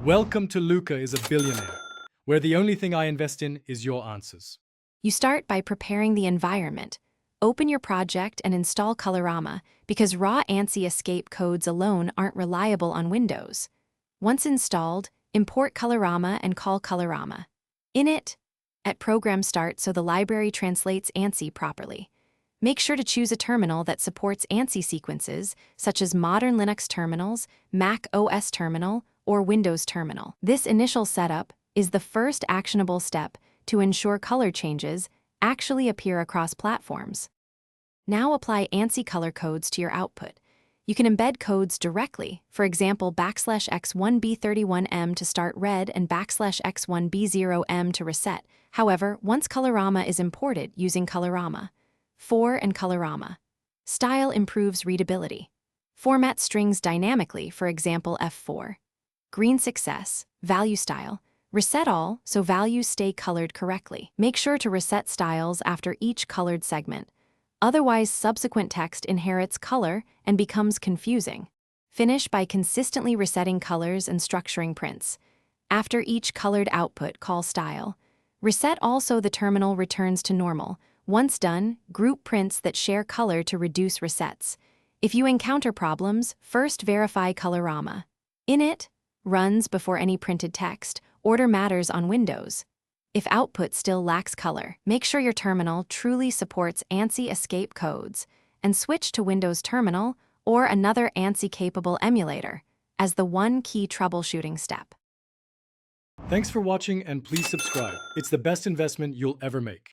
Welcome to Luca is a Billionaire, where the only thing I invest in is your answers. You start by preparing the environment. Open your project and install Colorama because raw ANSI escape codes alone aren't reliable on Windows. Once installed, import Colorama and call Colorama. Init at program start so the library translates ANSI properly. Make sure to choose a terminal that supports ANSI sequences, such as modern Linux terminals, Mac OS terminal, or Windows terminal. This initial setup is the first actionable step to ensure color changes actually appear across platforms. Now apply ANSI color codes to your output. You can embed codes directly, for example \x1b31m to start red and \x1b0m to reset. However, once Colorama is imported using Colorama, 4 and Colorama. Style improves readability. Format strings dynamically, for example F4. Green success, value style. Reset all so values stay colored correctly. Make sure to reset styles after each colored segment. Otherwise, subsequent text inherits color and becomes confusing. Finish by consistently resetting colors and structuring prints. After each colored output, call style. Reset all so the terminal returns to normal. Once done, group prints that share color to reduce resets. If you encounter problems, first verify Colorama. Init runs before any printed text. Order matters on Windows. If output still lacks color, make sure your terminal truly supports ANSI escape codes and switch to Windows Terminal or another ANSI-capable emulator as the one key troubleshooting step. Thanks for watching and please subscribe. It's the best investment you'll ever make.